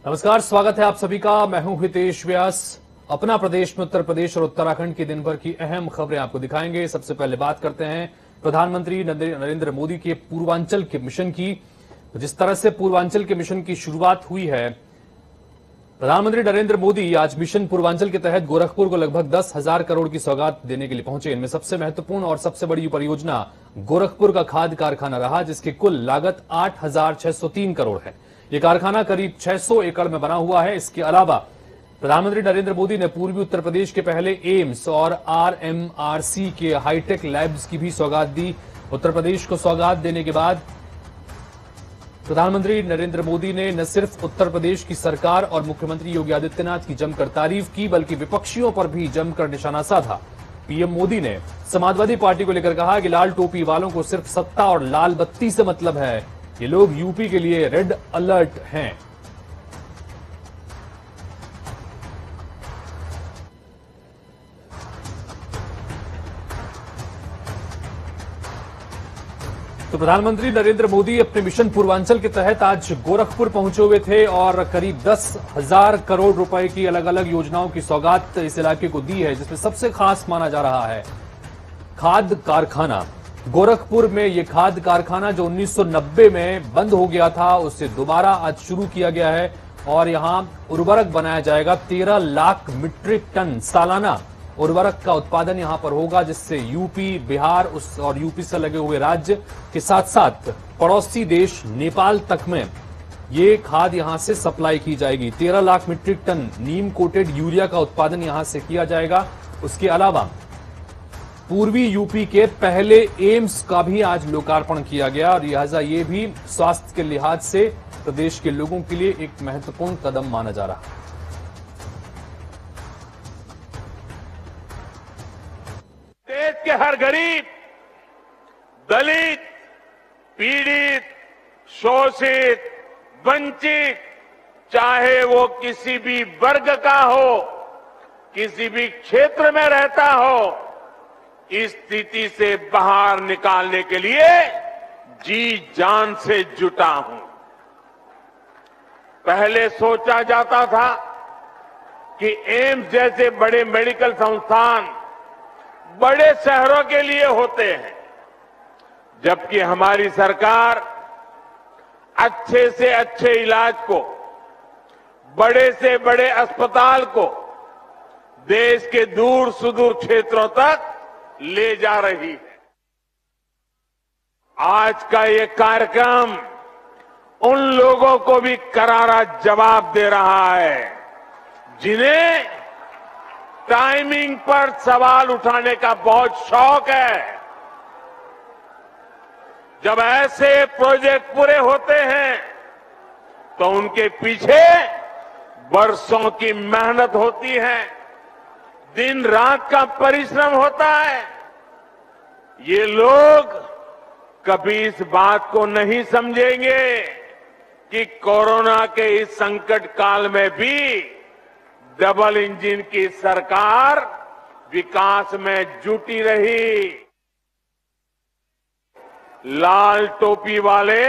नमस्कार, स्वागत है आप सभी का। मैं हूं हितेश व्यास। अपना प्रदेश में उत्तर प्रदेश और उत्तराखंड की दिन भर की अहम खबरें आपको दिखाएंगे। सबसे पहले बात करते हैं प्रधानमंत्री नरेंद्र मोदी के पूर्वांचल के मिशन की। जिस तरह से पूर्वांचल के मिशन की शुरुआत हुई है, प्रधानमंत्री नरेंद्र मोदी आज मिशन पूर्वांचल के तहत गोरखपुर को लगभग 10,000 करोड़ की सौगात देने के लिए पहुंचे। इनमें सबसे महत्वपूर्ण और सबसे बड़ी परियोजना गोरखपुर का खाद कारखाना रहा, जिसकी कुल लागत 8,603 करोड़ है। यह कारखाना करीब 600 एकड़ में बना हुआ है। इसके अलावा प्रधानमंत्री नरेंद्र मोदी ने पूर्वी उत्तर प्रदेश के पहले एम्स और RMRC के हाईटेक लैब्स की भी सौगात दी। उत्तर प्रदेश को सौगात देने के बाद प्रधानमंत्री नरेंद्र मोदी ने न सिर्फ उत्तर प्रदेश की सरकार और मुख्यमंत्री योगी आदित्यनाथ की जमकर तारीफ की, बल्कि विपक्षियों पर भी जमकर निशाना साधा। पीएम मोदी ने समाजवादी पार्टी को लेकर कहा कि लाल टोपी वालों को सिर्फ सत्ता और लाल बत्ती से मतलब है। ये लोग यूपी के लिए रेड अलर्ट हैं। तो प्रधानमंत्री नरेंद्र मोदी अपने मिशन पूर्वांचल के तहत आज गोरखपुर पहुंचे हुए थे और करीब 10,000 करोड़ रुपए की अलग अलग योजनाओं की सौगात इस इलाके को दी है, जिसमें सबसे खास माना जा रहा है खाद कारखाना। गोरखपुर में यह खाद कारखाना जो 1990 में बंद हो गया था, उसे दोबारा आज शुरू किया गया है और यहां उर्वरक बनाया जाएगा। 13 लाख मीट्रिक टन सालाना उर्वरक का उत्पादन यहां पर होगा, जिससे यूपी, बिहार और यूपी से लगे हुए राज्य के साथ साथ पड़ोसी देश नेपाल तक में ये खाद यहां से सप्लाई की जाएगी। 13 लाख मीट्रिक टन नीम कोटेड यूरिया का उत्पादन यहां से किया जाएगा। उसके अलावा पूर्वी यूपी के पहले एम्स का भी आज लोकार्पण किया गया और लिहाजा ये भी स्वास्थ्य के लिहाज से प्रदेश के लोगों के लिए एक महत्वपूर्ण कदम माना जा रहा है। देश के हर गरीब, दलित, पीड़ित, शोषित, वंचित, चाहे वो किसी भी वर्ग का हो, किसी भी क्षेत्र में रहता हो, इस स्थिति से बाहर निकालने के लिए जी जान से जुटा हूं। पहले सोचा जाता था कि एम्स जैसे बड़े मेडिकल संस्थान बड़े शहरों के लिए होते हैं, जबकि हमारी सरकार अच्छे से अच्छे इलाज को, बड़े से बड़े अस्पताल को देश के दूर सुदूर क्षेत्रों तक ले जा रही है। आज का ये कार्यक्रम उन लोगों को भी करारा जवाब दे रहा है जिन्हें टाइमिंग पर सवाल उठाने का बहुत शौक है। जब ऐसे प्रोजेक्ट पूरे होते हैं तो उनके पीछे बरसों की मेहनत होती है, दिन रात का परिश्रम होता है। ये लोग कभी इस बात को नहीं समझेंगे कि कोरोना के इस संकट काल में भी डबल इंजन की सरकार विकास में जुटी रही। लाल टोपी वाले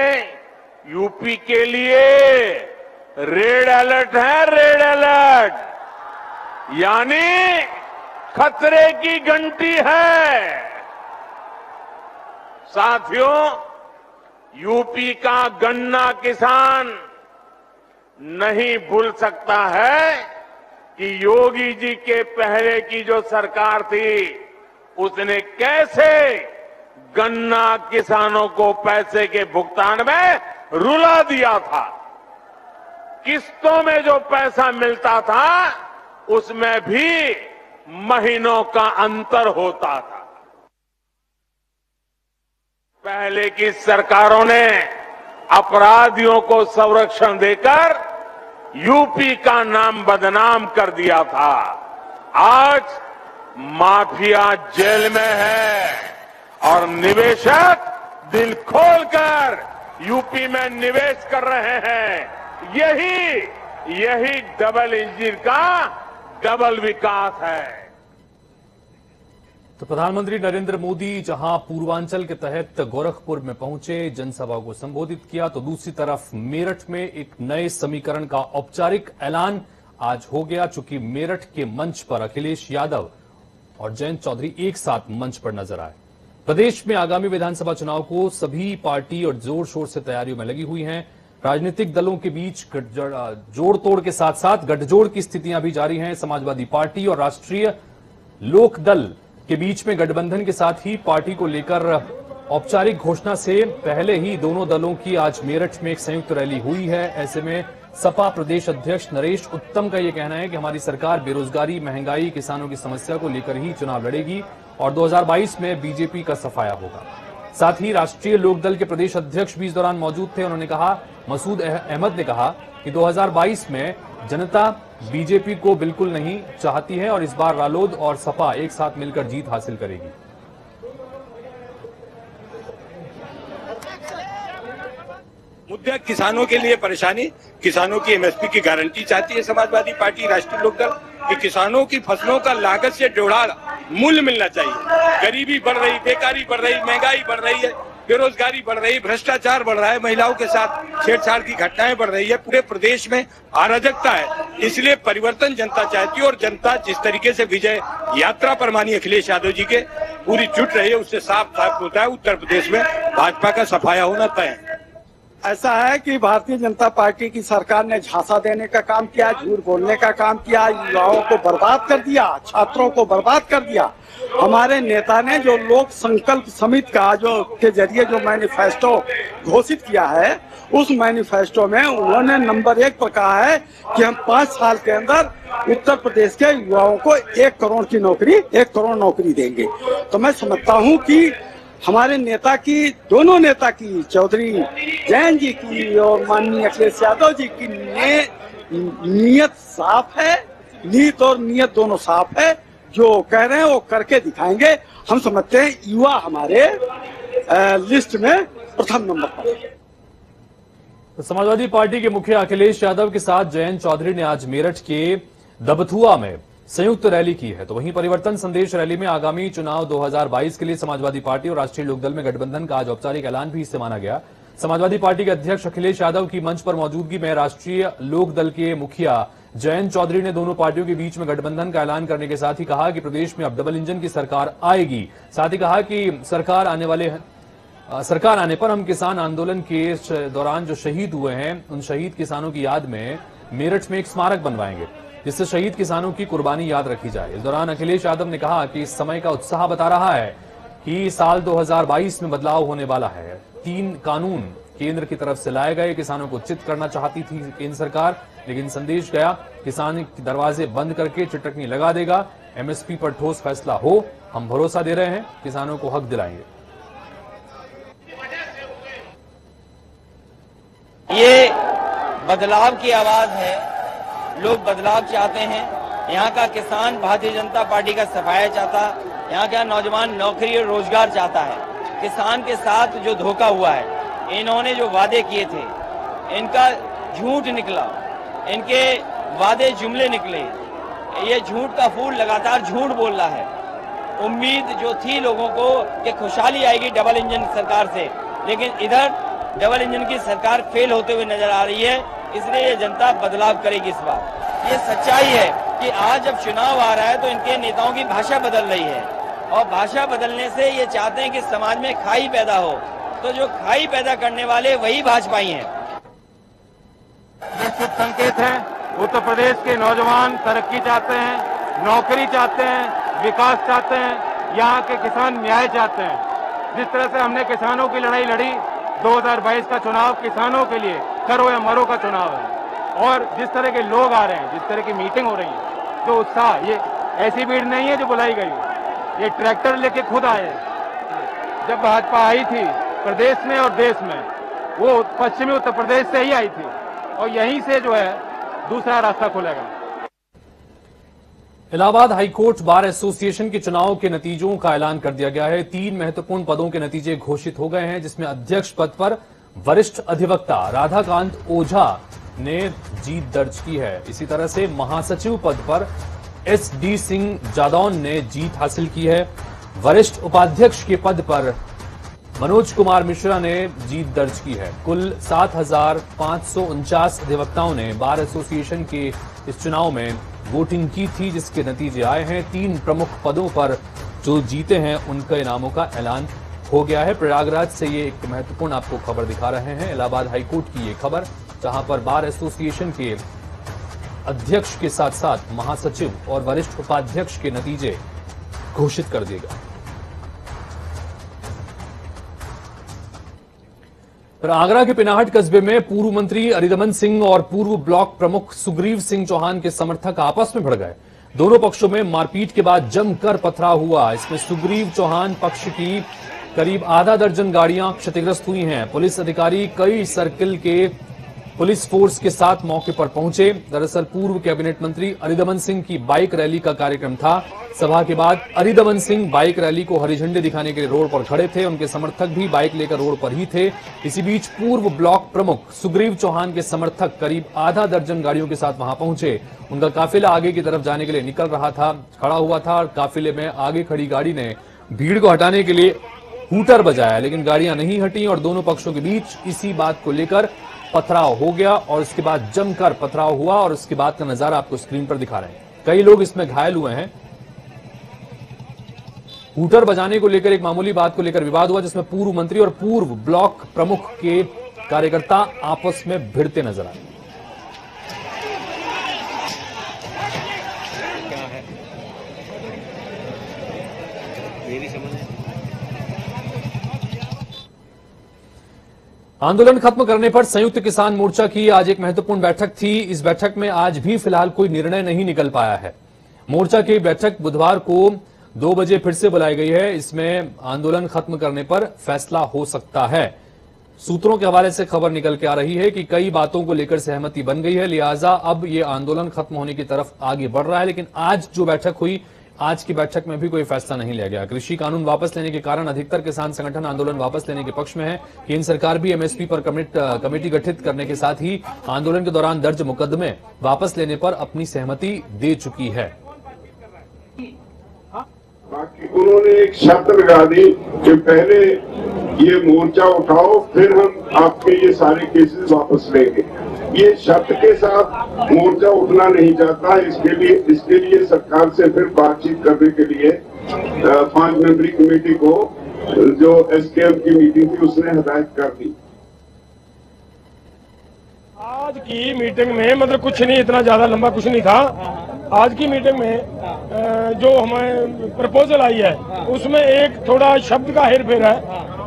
यूपी के लिए रेड अलर्ट है, रेड अलर्ट यानी खतरे की घंटी है। साथियों, यूपी का गन्ना किसान नहीं भूल सकता है कि योगी जी के पहले की जो सरकार थी उसने कैसे गन्ना किसानों को पैसे के भुगतान में रुला दिया था। किस्तों में जो पैसा मिलता था उसमें भी महीनों का अंतर होता था। पहले की सरकारों ने अपराधियों को संरक्षण देकर यूपी का नाम बदनाम कर दिया था। आज माफिया जेल में है और निवेशक दिल खोलकर यूपी में निवेश कर रहे हैं। यही डबल इंजन का डबल विकास है। तो प्रधानमंत्री नरेंद्र मोदी जहां पूर्वांचल के तहत गोरखपुर में पहुंचे, जनसभा को संबोधित किया, तो दूसरी तरफ मेरठ में एक नए समीकरण का औपचारिक ऐलान आज हो गया। चूंकि मेरठ के मंच पर अखिलेश यादव और जयंत चौधरी एक साथ मंच पर नजर आए। प्रदेश में आगामी विधानसभा चुनाव को सभी पार्टी और जोर शोर से तैयारियों में लगी हुई हैं। राजनीतिक दलों के बीच जोड़ तोड़ के साथ साथ गठजोड़ की स्थितियां भी जारी हैं। समाजवादी पार्टी और राष्ट्रीय लोकदल के बीच में गठबंधन के साथ ही पार्टी को लेकर औपचारिक घोषणा से पहले ही दोनों दलों की आज मेरठ में एक संयुक्त रैली हुई है। ऐसे में सपा प्रदेश अध्यक्ष नरेश उत्तम का यह कहना है कि हमारी सरकार बेरोजगारी, महंगाई, किसानों की समस्या को लेकर ही चुनाव लड़ेगी और 2022 में बीजेपी का सफाया होगा। साथ ही राष्ट्रीय लोकदल के प्रदेश अध्यक्ष भी इस दौरान मौजूद थे। उन्होंने कहा, मसूद अहमद ने कहा कि 2022 में जनता बीजेपी को बिल्कुल नहीं चाहती है और इस बार रालोद और सपा एक साथ मिलकर जीत हासिल करेगी। मुद्दा किसानों के लिए परेशानी, किसानों की एमएसपी की गारंटी चाहती है समाजवादी पार्टी, राष्ट्रीय लोकदल कि किसानों की फसलों का लागत से जुड़ा मूल्य मिलना चाहिए। गरीबी बढ़ रही, बेकारी बढ़ रही, महंगाई बढ़ रही है, बेरोजगारी बढ़ रही, भ्रष्टाचार बढ़ रहा है, महिलाओं के साथ छेड़छाड़ की घटनाएं बढ़ रही है, पूरे प्रदेश में अराजकता है। इसलिए परिवर्तन जनता चाहती है और जनता जिस तरीके से विजय यात्रा पर माननीय अखिलेश यादव जी के पूरी जुट रही है, उससे साफ साफ होता है उत्तर प्रदेश में भाजपा का सफाया होना तय है। ऐसा है कि भारतीय जनता पार्टी की सरकार ने झांसा देने का काम किया, झूठ बोलने का काम किया, युवाओं को बर्बाद कर दिया, छात्रों को बर्बाद कर दिया। हमारे नेता ने जो लोक संकल्प समिति का जो के जरिए जो मैनिफेस्टो घोषित किया है, उस मैनिफेस्टो में उन्होंने नंबर 1 पर कहा है कि हम 5 साल के अंदर उत्तर प्रदेश के युवाओं को 1 करोड़ नौकरी देंगे। तो मैं समझता हूँ कि हमारे नेता की, दोनों नेता की, चौधरी जैन जी की और माननीय अखिलेश यादव जी की नीयत साफ है, नीयत और नीयत दोनों साफ है। जो कह रहे हैं वो करके दिखाएंगे। हम समझते हैं युवा हमारे लिस्ट में प्रथम नंबर पर। तो समाजवादी पार्टी के मुखिया अखिलेश यादव के साथ जयंत चौधरी ने आज मेरठ के दबथुआ में संयुक्त रैली की है। तो वहीं परिवर्तन संदेश रैली में आगामी चुनाव 2022 के लिए समाजवादी पार्टी और राष्ट्रीय लोकदल में गठबंधन का आज औपचारिक ऐलान भी इससे माना गया। समाजवादी पार्टी के अध्यक्ष अखिलेश यादव की मंच पर मौजूदगी में राष्ट्रीय लोकदल के मुखिया जयंत चौधरी ने दोनों पार्टियों के बीच में गठबंधन का ऐलान करने के साथ ही कहा कि प्रदेश में अब डबल इंजन की सरकार आएगी। साथ ही कहा कि सरकार आने पर हम किसान आंदोलन के दौरान जो शहीद हुए हैं, उन शहीद किसानों की याद में मेरठ में एक स्मारक बनवाएंगे, जिससे शहीद किसानों की कुर्बानी याद रखी जाए। इस दौरान अखिलेश यादव ने कहा कि इस समय का उत्साह बता रहा है कि साल 2022 में बदलाव होने वाला है। 3 कानून केंद्र की तरफ से लाए गए, किसानों को चित करना चाहती थी केंद्र सरकार, लेकिन संदेश गया, किसान के दरवाजे बंद करके चिटकनी लगा देगा। एमएसपी पर ठोस फैसला हो, हम भरोसा दे रहे हैं, किसानों को हक दिलाएंगे। ये बदलाव की आवाज है, लोग बदलाव चाहते हैं। यहाँ का किसान भारतीय जनता पार्टी का सफाया चाहता, यहाँ का नौजवान नौकरी और रोजगार चाहता है। किसान के साथ जो धोखा हुआ है, इन्होंने जो वादे किए थे, इनका झूठ निकला, इनके वादे जुमले निकले। ये झूठ का फूल लगातार झूठ बोल रहा है। उम्मीद जो थी लोगों को कि खुशहाली आएगी डबल इंजन सरकार से, लेकिन इधर डबल इंजन की सरकार फेल होते हुए नजर आ रही है। इसलिए ये जनता बदलाव करेगी इस बार। ये सच्चाई है कि आज जब चुनाव आ रहा है तो इनके नेताओं की भाषा बदल रही है, और भाषा बदलने से ये चाहते हैं कि समाज में खाई पैदा हो। तो जो खाई पैदा करने वाले वही भाजपाई हैं। ये शुभ संकेत है। उत्तर प्रदेश के नौजवान तरक्की चाहते हैं, नौकरी चाहते हैं, विकास चाहते हैं, यहाँ के किसान न्याय चाहते हैं। जिस तरह से हमने किसानों की लड़ाई लड़ी, 2022 का चुनाव किसानों के लिए करो या मरो का चुनाव है। और जिस तरह के लोग आ रहे हैं, जिस तरह की मीटिंग हो रही है, जो उत्साह, ये ऐसी भीड़ नहीं है जो बुलाई गई, ये ट्रैक्टर लेके खुद आए। जब भाजपा आई थी प्रदेश में और देश में, वो पश्चिमी उत्तर प्रदेश से ही आई थी, और यहीं से जो है दूसरा रास्ता खुलेगा। इलाहाबाद हाईकोर्ट बार एसोसिएशन के चुनाव के नतीजों का ऐलान कर दिया गया है। 3 महत्वपूर्ण पदों के नतीजे घोषित हो गए हैं, जिसमें अध्यक्ष पद पर वरिष्ठ अधिवक्ता राधाकांत ओझा ने जीत दर्ज की है। इसी तरह से महासचिव पद पर SD सिंह जादौन ने जीत हासिल की है। वरिष्ठ उपाध्यक्ष के पद पर मनोज कुमार मिश्रा ने जीत दर्ज की है। कुल 7,549 अधिवक्ताओं ने बार एसोसिएशन के इस चुनाव में वोटिंग की थी, जिसके नतीजे आए हैं। 3 प्रमुख पदों पर जो जीते हैं उनके इनामों का ऐलान हो गया है। प्रयागराज से ये एक महत्वपूर्ण आपको खबर दिखा रहे हैं, इलाहाबाद हाईकोर्ट की ये खबर, जहां पर बार एसोसिएशन के अध्यक्ष के साथ साथ महासचिव और वरिष्ठ उपाध्यक्ष के नतीजे घोषित कर दिए गए। आगरा के पिनाहट कस्बे में पूर्व मंत्री अरिदमन सिंह और पूर्व ब्लॉक प्रमुख सुग्रीव सिंह चौहान के समर्थक आपस में भिड़ गए। दोनों पक्षों में मारपीट के बाद जमकर पथराव हुआ। इसमें सुग्रीव चौहान पक्ष की करीब आधा दर्जन गाड़ियां क्षतिग्रस्त हुई हैं। पुलिस अधिकारी कई सर्किल के पुलिस फोर्स के साथ मौके पर पहुंचे। दरअसल पूर्व कैबिनेट मंत्री अरिदमन सिंह की बाइक रैली का कार्यक्रम था। सभा के बाद अरिदमन सिंह बाइक रैली को हरी झंडी दिखाने के लिए रोड पर खड़े थे। उनके समर्थक भी बाइक लेकर रोड पर ही थे। इसी बीच पूर्व ब्लॉक प्रमुख सुग्रीव चौहान के समर्थक करीब आधा दर्जन गाड़ियों के साथ वहां पहुंचे। उनका काफिला आगे की तरफ जाने के लिए निकल रहा था, खड़ा हुआ था, और काफिले में आगे खड़ी गाड़ी ने भीड़ को हटाने के लिए हूटर बजाया, लेकिन गाड़ियां नहीं हटी और दोनों पक्षों के बीच इसी बात को लेकर पथराव हो गया और उसके बाद जमकर पथराव हुआ। और उसके बाद का नजारा आपको स्क्रीन पर दिखा रहे हैं। कई लोग इसमें घायल हुए हैं। हूटर बजाने को लेकर एक मामूली बात को लेकर विवाद हुआ, जिसमें पूर्व मंत्री और पूर्व ब्लॉक प्रमुख के कार्यकर्ता आपस में भिड़ते नजर आए। आंदोलन खत्म करने पर संयुक्त किसान मोर्चा की आज एक महत्वपूर्ण बैठक थी। इस बैठक में आज भी फिलहाल कोई निर्णय नहीं निकल पाया है। मोर्चा की बैठक बुधवार को 2 बजे फिर से बुलाई गई है। इसमें आंदोलन खत्म करने पर फैसला हो सकता है। सूत्रों के हवाले से खबर निकल के आ रही है कि कई बातों को लेकर सहमति बन गई है, लिहाजा अब ये आंदोलन खत्म होने की तरफ आगे बढ़ रहा है। लेकिन आज जो बैठक हुई, आज की बैठक में भी कोई फैसला नहीं लिया गया। कृषि कानून वापस लेने के कारण अधिकतर किसान संगठन आंदोलन वापस लेने के पक्ष में है। केंद्र सरकार भी एमएसपी पर कमेटी गठित करने के साथ ही आंदोलन के दौरान दर्ज मुकदमे वापस लेने पर अपनी सहमति दे चुकी है। बाकी उन्होंने एक शर्त लगा दी कि पहले ये मोर्चा उठाओ, फिर हम आपके ये सारे केसेस वापस लेंगे। ये शर्त के साथ मोर्चा उठना नहीं चाहता। इसके लिए सरकार से फिर बातचीत करने के लिए 5 मेंबरी कमेटी को, जो एसकेएम की मीटिंग थी, उसने हदायत कर दी। आज की मीटिंग में मतलब कुछ नहीं, इतना ज्यादा लंबा कुछ नहीं था। आज की मीटिंग में जो हमें प्रपोजल आई है उसमें एक थोड़ा शब्द का हेरफेर है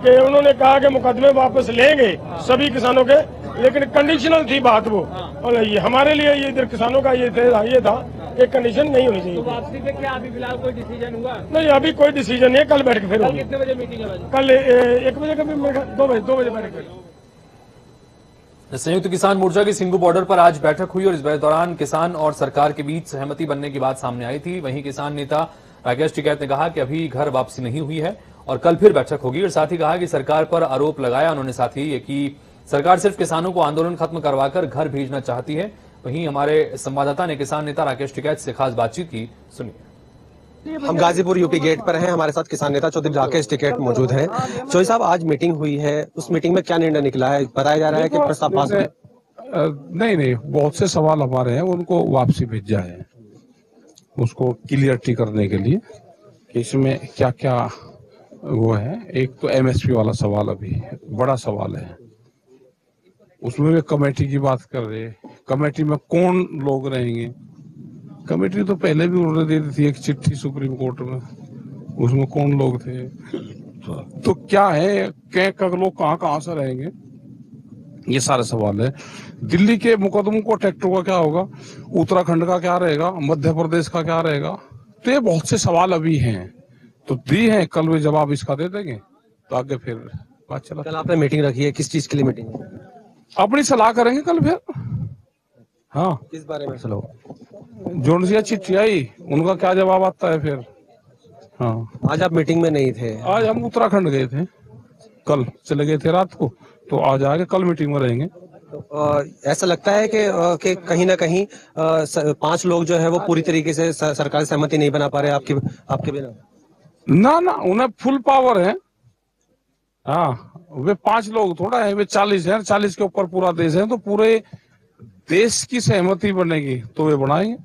कि उन्होंने कहा कि मुकदमे वापस लेंगे सभी किसानों के, लेकिन कंडीशनल थी बात वो। और ये हमारे लिए ये इधर किसानों का ये था कि कंडीशन नहीं होनी चाहिए। तो वापसी पे क्या अभी फिलहाल कोई डिसीजन हुआ? नहीं, अभी कोई डिसीजन नहीं है। कल बैठ के फिर होगी। कितने बजे मीटिंग है? कल 1 बजे का भी 2 बजे बैठ के। संयुक्त किसान मोर्चा की सिंगू बॉर्डर पर आज बैठक हुई और इस दौरान किसान और सरकार के बीच सहमति बनने की बात सामने आई थी। वहीं किसान नेता राकेश टिकैत ने कहा कि अभी घर वापसी नहीं हुई है और कल फिर बैठक होगी। और साथ ही कहा कि सरकार पर आरोप लगाया उन्होंने साथ ही ये कि सरकार सिर्फ किसानों को आंदोलन खत्म करवाकर घर भेजना चाहती है। वहीं हमारे संवाददाता ने किसान नेता राकेश टिकैत से खास बातचीत की, सुनिए। हम गाजीपुर यूपी गेट पर हैं। हमारे साथ किसान नेता चौधरी राकेश टिकैत मौजूद हैं। चौधरी साहब, आज मीटिंग हुई है, उस मीटिंग में क्या निर्णय निकला है? बताया जा रहा है कि प्रस्ताव पास नहीं, बहुत से सवाल हमारे हैं, उनको वापसी भेजा है उसको क्लियरिटी करने के लिए कि इसमें क्या क्या वो है। एक तो एमएसपी वाला सवाल अभी बड़ा सवाल है, उसमें भी कमेटी की बात कर रहे हैं। कमेटी में कौन लोग रहेंगे? कमेटी तो पहले भी उन्होंने दे दी थी एक चिट्ठी सुप्रीम कोर्ट में, उसमें कौन लोग थे? तो क्या है, क्या लोग कहाँ से रहेंगे, ये सारे सवाल है। दिल्ली के मुकदमों को ट्रैक्टर का क्या होगा, उत्तराखंड का क्या रहेगा, मध्य प्रदेश का क्या रहेगा? तो ये बहुत से सवाल अभी हैं, तो दी है, कल वे जवाब इसका दे देंगे तो आगे फिर बात चला। कल आपने मीटिंग रखी है, किस चीज के लिए मीटिंग? अपनी सलाह करेंगे कल फिर। हाँ, किस बारे में सलाह? जोनसिया चिट्ठी आई, उनका क्या जवाब आता है फिर। हाँ, आज आप मीटिंग में नहीं थे? आज हम उत्तराखंड गए थे, कल चले गए थे रात को, तो आज आगे कल मीटिंग में रहेंगे। तो ऐसा लगता है कि कहीं ना कहीं 5 लोग जो है वो पूरी तरीके से सरकार सहमति नहीं बना पा रहे आपके बिना? ना ना, उन्हें फुल पावर है। हाँ, वे 5 लोग थोड़ा है, वे 40 है, 40 के ऊपर पूरा देश है, तो पूरे देश की सहमति बनेगी तो वे बढ़ाएंगे।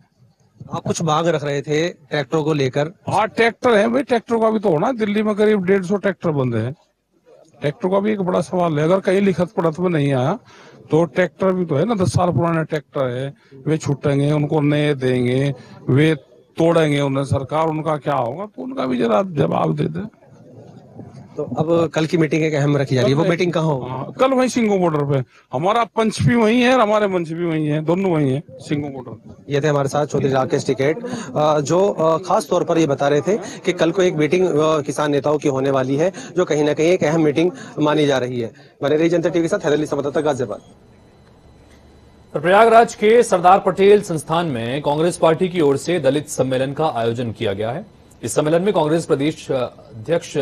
आप कुछ मांग रख रहे थे ट्रैक्टरों को लेकर। हाँ, ट्रैक्टर है भाई, ट्रैक्टर का भी तो होना। दिल्ली में करीब 150 ट्रैक्टर बंद है। ट्रैक्टर का भी एक बड़ा सवाल है। अगर कहीं लिखत पढ़त में नहीं आया तो ट्रैक्टर भी तो है ना, 10 साल पुराने ट्रैक्टर है, वे छूटेंगे, उनको नए देंगे, वे तोड़ेंगे उन्हें सरकार, उनका क्या होगा, तो उनका भी जरा जवाब दे दे। तो अब कल की मीटिंग एक अहम रखी जा रही है, वो मीटिंग कहाँ होगी? कल वहीं सिंगो बॉर्डर पे। हमारा पंच भी वहीं है और हमारे मंच भी वहीं है, दोनों वहीं है सिंगो बॉर्डर। ये थे हमारे साथ चौधरी राकेश टिकैत, जो खास तौर पर ये बता रहे थे कि कल को एक मीटिंग किसान नेताओं की होने वाली है, जो कहीं ना कहीं एक अहम मीटिंग मानी जा रही है। बने रही जनता टीवी के साथ, हैदर अली संवाददाता, गाजियाबाद। प्रयागराज के सरदार पटेल संस्थान में कांग्रेस पार्टी की ओर से दलित सम्मेलन का आयोजन किया गया है। इस सम्मेलन में कांग्रेस प्रदेश अध्यक्ष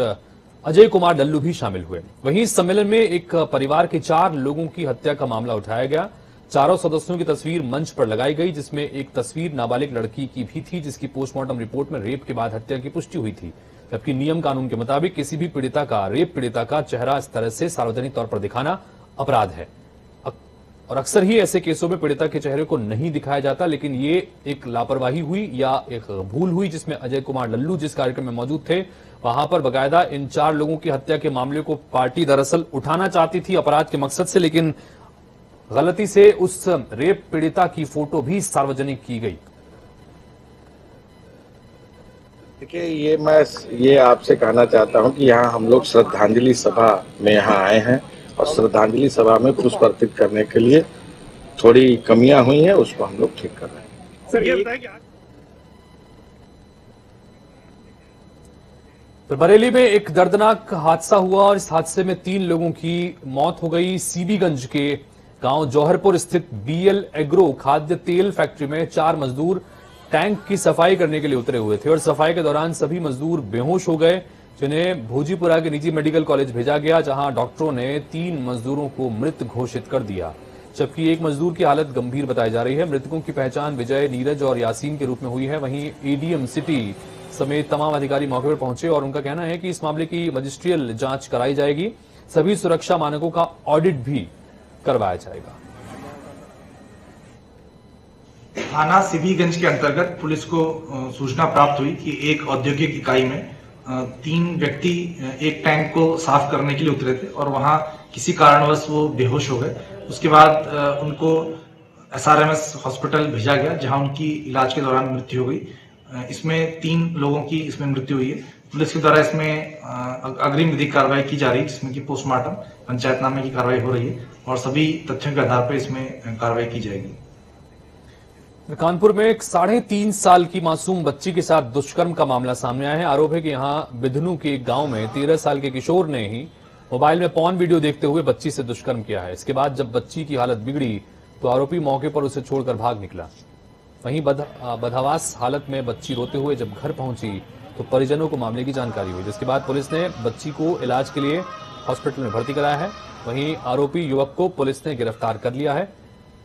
अजय कुमार लल्लू भी शामिल हुए। वहीं इस सम्मेलन में एक परिवार के 4 लोगों की हत्या का मामला उठाया गया। चारों सदस्यों की तस्वीर मंच पर लगाई गई, जिसमें एक तस्वीर नाबालिग लड़की की भी थी, जिसकी पोस्टमार्टम रिपोर्ट में रेप के बाद हत्या की पुष्टि हुई थी। जबकि नियम कानून के मुताबिक किसी भी रेप पीड़िता का चेहरा इस तरह से सार्वजनिक तौर पर दिखाना अपराध है और अक्सर ही ऐसे केसों में पीड़िता के चेहरे को नहीं दिखाया जाता। लेकिन ये एक लापरवाही हुई या एक भूल हुई, जिसमें अजय कुमार लल्लू जिस कार्यक्रम में मौजूद थे, वहां पर बकायदा इन 4 लोगों की हत्या के मामले को पार्टी दरअसल उठाना चाहती थी अपराध के मकसद से, लेकिन गलती से उस रेप पीड़िता की फोटो भी सार्वजनिक की गई। देखिए, ये आपसे कहना चाहता हूं कि यहाँ हम लोग श्रद्धांजलि सभा में यहाँ आए हैं और श्रद्धांजलि सभा में पुष्प अर्पित करने के लिए थोड़ी कमियां हुई हैं, उसको हम लोग ठीक कर रहे हैं। सर, ये बताएं कि तो बरेली में एक दर्दनाक हादसा हुआ और इस हादसे में 3 लोगों की मौत हो गई। सीबीगंज के गांव जौहरपुर स्थित बीएल एग्रो खाद्य तेल फैक्ट्री में 4 मजदूर टैंक की सफाई करने के लिए उतरे हुए थे और सफाई के दौरान सभी मजदूर बेहोश हो गए, जिन्हें भोजीपुरा के निजी मेडिकल कॉलेज भेजा गया, जहां डॉक्टरों ने 3 मजदूरों को मृत घोषित कर दिया, जबकि एक मजदूर की हालत गंभीर बताई जा रही है। मृतकों की पहचान विजय, नीरज और यासीन के रूप में हुई है। वहीं एडीएम सिटी समेत तमाम अधिकारी मौके पर पहुंचे और उनका कहना है कि इस मामले की मजिस्ट्रियल जांच कराई जाएगी। सभी सुरक्षा मानकों का ऑडिट भी करवाया जाएगा। थाना सीबीगंज के अंतर्गत पुलिस को सूचना प्राप्त हुई कि एक औद्योगिक इकाई में 3 व्यक्ति एक टैंक को साफ करने के लिए उतरे थे और वहां किसी कारणवश वो बेहोश हो गए। उसके बाद उनको एसआरएमएस हॉस्पिटल भेजा गया, जहां उनकी इलाज के दौरान मृत्यु हो गई। इसमें 3 लोगों की इसमें मृत्यु हुई है। पुलिस के द्वारा इसमें अग्रिम विधिक कार्रवाई की जा रही है, जिसमें कि पोस्टमार्टम, पंचायतनामे की कार्रवाई हो रही है और सभी तथ्यों के आधार पर इसमें कार्रवाई की जाएगी। कानपुर में एक 3.5 साल की मासूम बच्ची के साथ दुष्कर्म का मामला सामने आया है। आरोप है कि यहां बिधनू के एक गांव में 13 साल के किशोर ने ही मोबाइल में पॉर्न वीडियो देखते हुए बच्ची से दुष्कर्म किया है। इसके बाद जब बच्ची की हालत बिगड़ी तो आरोपी मौके पर उसे छोड़कर भाग निकला। वहीं बदहवास हालत में बच्ची रोते हुए जब घर पहुंची तो परिजनों को मामले की जानकारी हुई, जिसके बाद पुलिस ने बच्ची को इलाज के लिए हॉस्पिटल में भर्ती कराया है। वहीं आरोपी युवक को पुलिस ने गिरफ्तार कर लिया है,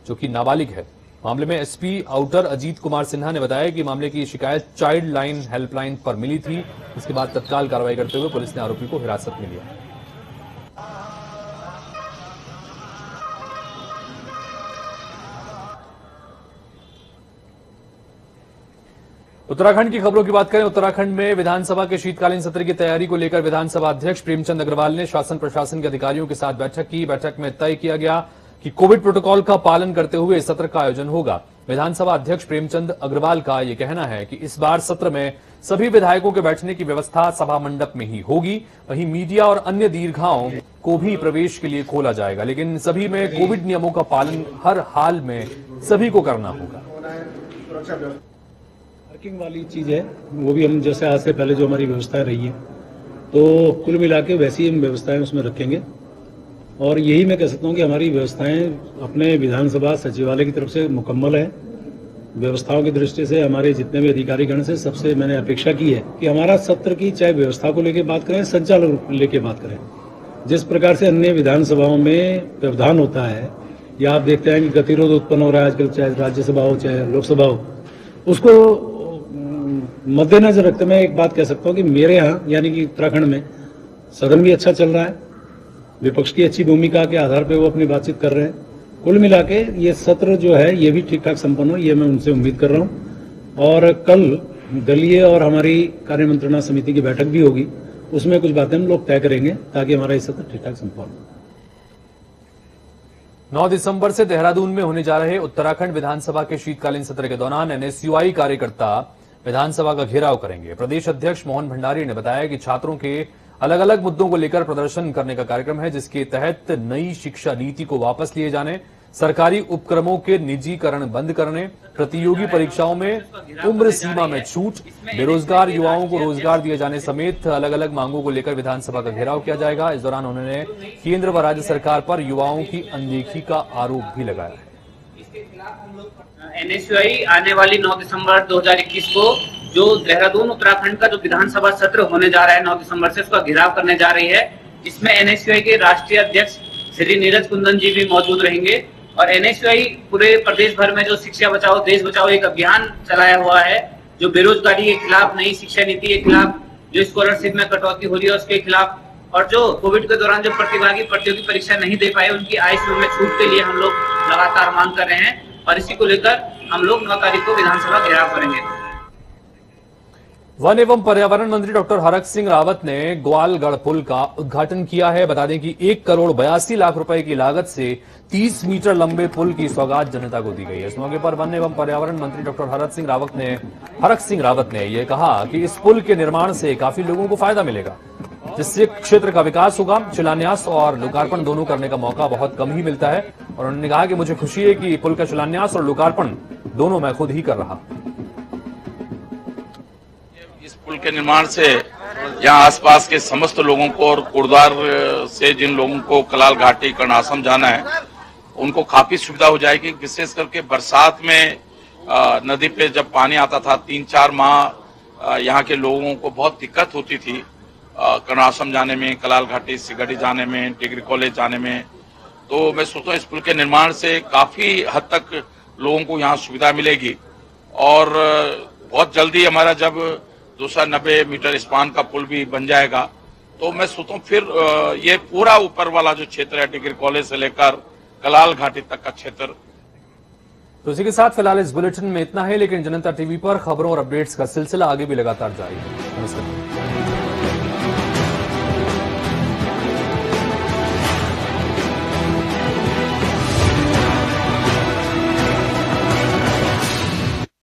जो कि नाबालिग है। मामले में एसपी आउटर अजीत कुमार सिन्हा ने बताया कि मामले की शिकायत चाइल्ड लाइन हेल्पलाइन पर मिली थी। इसके बाद तत्काल कार्रवाई करते हुए पुलिस ने आरोपी को हिरासत में लिया। उत्तराखंड की खबरों की बात करें। उत्तराखंड में विधानसभा के शीतकालीन सत्र की तैयारी को लेकर विधानसभा अध्यक्ष प्रेमचंद अग्रवाल ने शासन प्रशासन के अधिकारियों के साथ बैठक की। बैठक में तय किया गया कि कोविड प्रोटोकॉल का पालन करते हुए इस सत्र का आयोजन होगा। विधानसभा अध्यक्ष प्रेमचंद अग्रवाल का यह कहना है कि इस बार सत्र में सभी विधायकों के बैठने की व्यवस्था सभा मंडप में ही होगी। वहीं मीडिया और अन्य दीर्घाओं को भी प्रवेश के लिए खोला जाएगा, लेकिन सभी में कोविड नियमों का पालन हर हाल में सभी को करना होगा। पार्किंग वाली चीज है, वो भी हम जैसे आज से पहले जो हमारी व्यवस्थाएं रही है, तो कुल मिला के वैसी हम व्यवस्थाएं उसमें रखेंगे। और यही मैं कह सकता हूँ कि हमारी व्यवस्थाएं अपने विधानसभा सचिवालय की तरफ से मुकम्मल है। व्यवस्थाओं की दृष्टि से हमारे जितने भी अधिकारीगण से सबसे मैंने अपेक्षा की है कि हमारा सत्र की चाहे व्यवस्था को लेकर बात करें, संचालन को लेकर बात करें, जिस प्रकार से अन्य विधानसभाओं में व्यवधान होता है या आप देखते हैं कि गतिरोध उत्पन्न हो रहा है आजकल, चाहे राज्यसभा हो चाहे लोकसभा हो, उसको मद्देनजर रखते मैं एक बात कह सकता हूं कि मेरे यहाँ यानी कि उत्तराखंड में सदन भी अच्छा चल रहा है, विपक्ष की अच्छी भूमिका के आधार पर वो अपनी बातचीत कर रहे हैं। कुल मिला के ये सत्र जो है ये भी ठीक ठाक संपन्न हो, ये मैं उनसे उम्मीद कर रहा हूं। और कल दलीय और हमारी कार्य मंत्रणा समिति की बैठक भी होगी, उसमें कुछ बातें हम लोग तय करेंगे ताकि हमारा ये सत्र ठीक ठाक संपन्न हो। 9 दिसंबर से देहरादून में होने जा रहे उत्तराखंड विधानसभा के शीतकालीन सत्र के दौरान एनएसयूआई कार्यकर्ता विधानसभा का घेराव करेंगे। प्रदेश अध्यक्ष मोहन भंडारी ने बताया कि छात्रों के अलग अलग मुद्दों को लेकर प्रदर्शन करने का कार्यक्रम है, जिसके तहत नई शिक्षा नीति को वापस लिए जाने, सरकारी उपक्रमों के निजीकरण बंद करने, प्रतियोगी परीक्षाओं में उम्र सीमा में छूट, बेरोजगार युवाओं को रोजगार दिए जाने समेत अलग अलग मांगों को लेकर विधानसभा का घेराव किया जाएगा। इस दौरान उन्होंने केंद्र व राज्य सरकार पर युवाओं की अनदेखी का आरोप भी लगाया है। एनएसयूआई आने वाली 9 दिसंबर 2021 को जो देहरादून उत्तराखंड का जो विधानसभा सत्र होने जा रहा है 9 दिसंबर से, उसका घेराव करने जा रही है। इसमें एनएसयूआई के राष्ट्रीय अध्यक्ष श्री नीरज कुंदन जी भी मौजूद रहेंगे और एनएसयूआई पूरे प्रदेश भर में जो शिक्षा बचाओ देश बचाओ एक अभियान चलाया हुआ है, जो बेरोजगारी के खिलाफ, नई शिक्षा नीति के खिलाफ, जो स्कॉलरशिप में कटौती हो रही है उसके खिलाफ, और जो कोविड के दौरान जो प्रतिभागी प्रतियोगी परीक्षा नहीं दे पाए उनकी आय सीमा में छूट के लिए हम लोग लगातार मांग कर रहे हैं और इसी को लेकर हम लोग 9 तारीख को विधानसभा घेराव करेंगे। वन एवं पर्यावरण मंत्री डॉक्टर हरक सिंह रावत ने ग्वालगढ़ पुल का उद्घाटन किया है। बता दें कि 1 करोड़ 82 लाख रुपए की लागत से 30 मीटर लंबे पुल की सौगात जनता को दी गई है। इस मौके पर वन एवं पर्यावरण मंत्री डॉक्टर हरक सिंह रावत ने यह कहा कि इस पुल के निर्माण से काफी लोगों को फायदा मिलेगा, जिससे क्षेत्र का विकास होगा। शिलान्यास और लोकार्पण दोनों करने का मौका बहुत कम ही मिलता है और उन्होंने कहा कि मुझे खुशी है कि पुल का शिलान्यास और लोकार्पण दोनों मैं खुद ही कर रहा। इस पुल के निर्माण से यहाँ आसपास के समस्त लोगों को और कुर्दार से जिन लोगों को कलाल घाटी कर्णाश्रम जाना है उनको काफी सुविधा हो जाएगी। विशेष करके बरसात में नदी पे जब पानी आता था 3-4 माह यहाँ के लोगों को बहुत दिक्कत होती थी कर्णाश्रम जाने में, कलाल घाटी सिगड़ी जाने में, डिग्री कॉलेज जाने में। तो मैं सोचता हूँ इस पुल के निर्माण से काफी हद तक लोगों को यहाँ सुविधा मिलेगी और बहुत जल्दी हमारा जब 290 मीटर स्पान का पुल भी बन जाएगा तो मैं सोचता हूँ फिर ये पूरा ऊपर वाला जो क्षेत्र है डिग्री कॉलेज से लेकर कलाल घाटी तक का क्षेत्र। तो इसी के साथ फिलहाल इस बुलेटिन में इतना है, लेकिन जनता टीवी पर खबरों और अपडेट्स का सिलसिला आगे भी लगातार जारी है। नमस्कार।